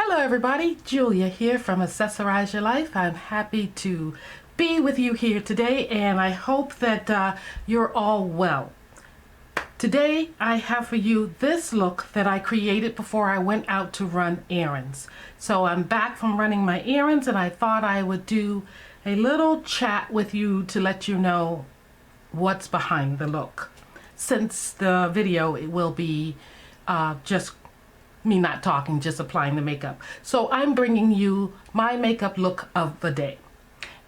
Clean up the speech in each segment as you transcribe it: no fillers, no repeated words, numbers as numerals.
Hello everybody, Julia here from Accessorize Your Life. I'm happy to be with you here today and I hope that you're all well. Today I have for you this look that I created before I went out to run errands. So I'm back from running my errands and I thought I would do a little chat with you to let you know what's behind the look. Since the video it will be just me not talking, just applying the makeup. So I'm bringing you my makeup look of the day.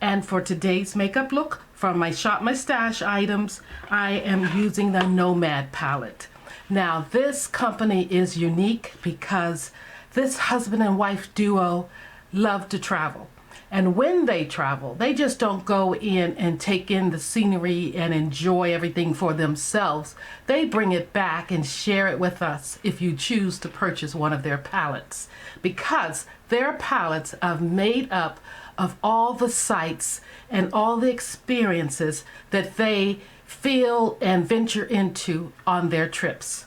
And for today's makeup look, from my Shop My Stash items, I am using the Nomad palette. Now this company is unique because this husband and wife duo love to travel. And when they travel, they just don't go in and take in the scenery and enjoy everything for themselves. They bring it back and share it with us if you choose to purchase one of their palettes. Because their palettes are made up of all the sights and all the experiences that they feel and venture into on their trips.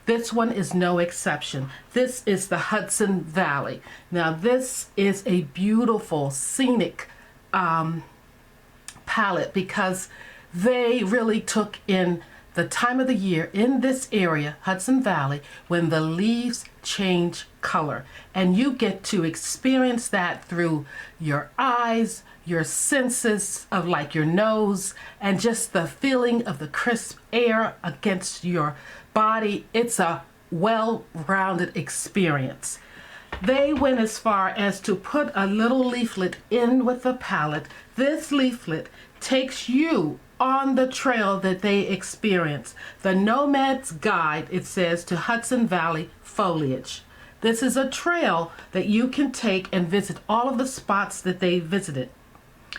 This one is no exception. This is the Hudson Valley. Now this is a beautiful scenic palette because they really took in the time of the year in this area, Hudson Valley, when the leaves change color. And you get to experience that through your eyes, your senses of like your nose, and just the feeling of the crisp air against your body. It's a well-rounded experience. They went as far as to put a little leaflet in with the palette. This leaflet takes you on the trail that they experience. The Nomad's Guide, it says, to Hudson Valley Foliage. This is a trail that you can take and visit all of the spots that they visited.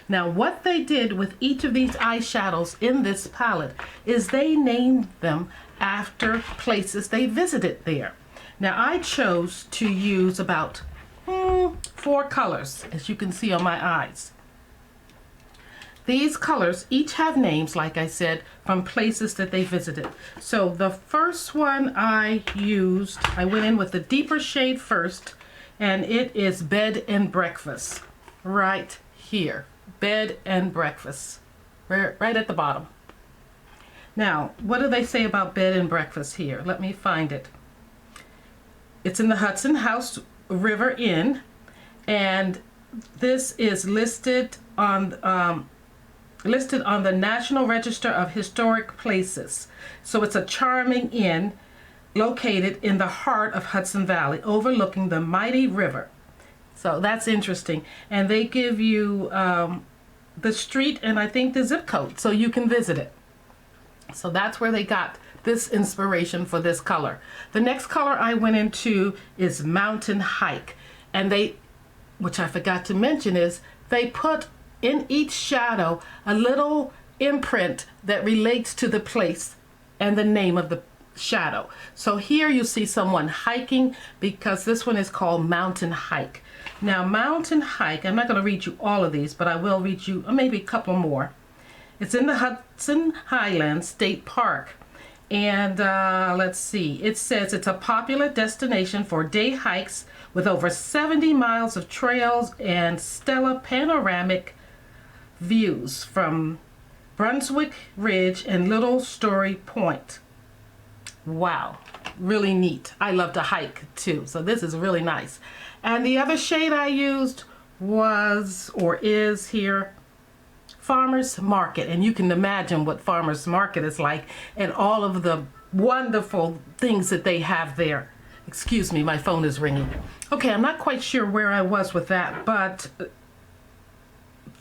Now what they did with each of these eyeshadows in this palette is they named them after places they visited there. Now I chose to use about 4 colors, as you can see on my eyes. These colors each have names, like I said, from places that they visited. So the first one I used, I went in with the deeper shade first, and it is Bed and Breakfast, right here. Bed and Breakfast, right at the bottom. Now, what do they say about Bed and Breakfast here? Let me find it. It's in the Hudson House River Inn, and this is listed on the National Register of Historic Places. So it's a charming inn located in the heart of Hudson Valley, overlooking the mighty river. So that's interesting. And they give you the street and I think the zip code so you can visit it. So that's where they got this inspiration for this color. The next color I went into is Mountain Hike. And they, which I forgot to mention, is they put in each shadow a little imprint that relates to the place and the name of the shadow. So here you see someone hiking because this one is called Mountain Hike. Now Mountain Hike, I'm not going to read you all of these, but I will read you maybe a couple more. It's in the Hudson Highlands State Park. And let's see, it says it's a popular destination for day hikes with over 70 miles of trails and stellar panoramic views from Brunswick Ridge and Little Story Point. Wow, really neat. I love to hike too, so this is really nice. And the other shade I used was, or is here, Farmer's Market. And you can imagine what Farmer's Market is like and all of the wonderful things that they have there. Excuse me, my phone is ringing. Okay, I'm not quite sure where I was with that, but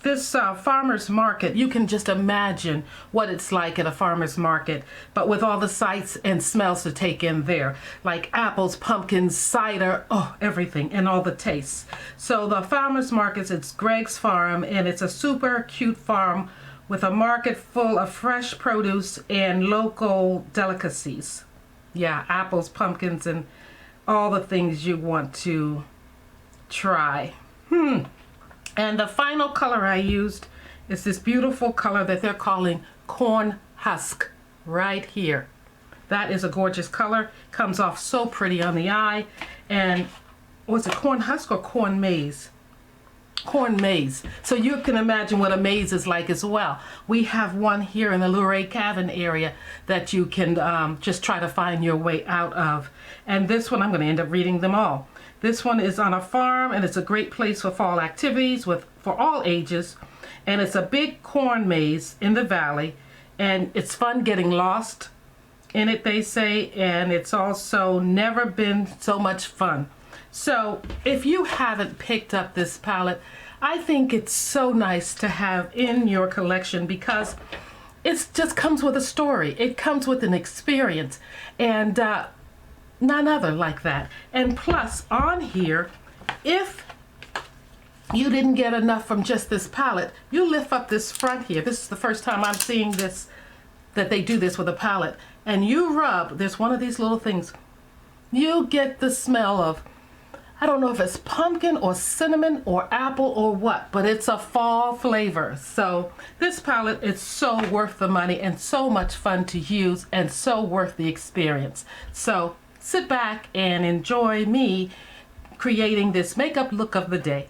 this farmer's market, you can just imagine what it's like at a farmer's market, but with all the sights and smells to take in there, like apples, pumpkins, cider, oh, everything, and all the tastes. So the farmer's market, it's Greg's Farm, and it's a super cute farm with a market full of fresh produce and local delicacies. Yeah, apples, pumpkins, and all the things you want to try. And the final color I used is this beautiful color that they're calling Corn Husk right here. That is a gorgeous color. Comes off so pretty on the eye. And was it corn husk or corn maze? Corn maze. So you can imagine what a maze is like as well. We have one here in the Luray Cavern area that you can just try to find your way out of. And this one, I'm going to end up reading them all. This one is on a farm, and it's a great place for fall activities for all ages. And it's a big corn maze in the valley, and it's fun getting lost in it, they say, and it's also never been so much fun. So if you haven't picked up this palette, I think it's so nice to have in your collection because it just comes with a story. It comes with an experience, and none other like that. And plus on here, if you didn't get enough from just this palette, you lift up this front here. This is the first time I'm seeing this, that they do this with a palette. And you rub, there's one of these little things, you get the smell of, I don't know if it's pumpkin or cinnamon or apple or what, but it's a fall flavor. So this palette is so worth the money and so much fun to use and so worth the experience. So sit back and enjoy me creating this makeup look of the day.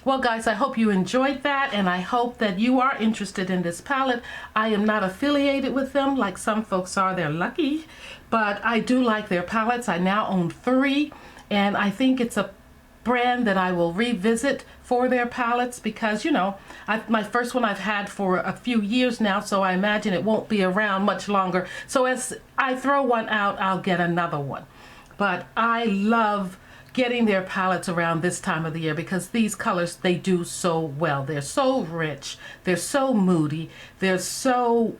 Well, guys, I hope you enjoyed that, and I hope that you are interested in this palette. I am not affiliated with them like some folks are. They're lucky, but I do like their palettes. I now own 3, and I think it's a brand that I will revisit for their palettes because, you know, my first one I've had for a few years now, so I imagine it won't be around much longer. So as I throw one out, I'll get another one. But I love getting their palettes around this time of the year because these colors, they do so well. They're so rich, they're so moody, they're so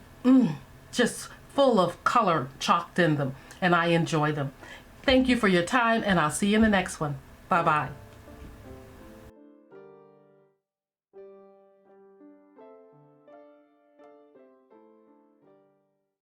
just full of color chalked in them, and I enjoy them. Thank you for your time, and I'll see you in the next one. Bye-bye.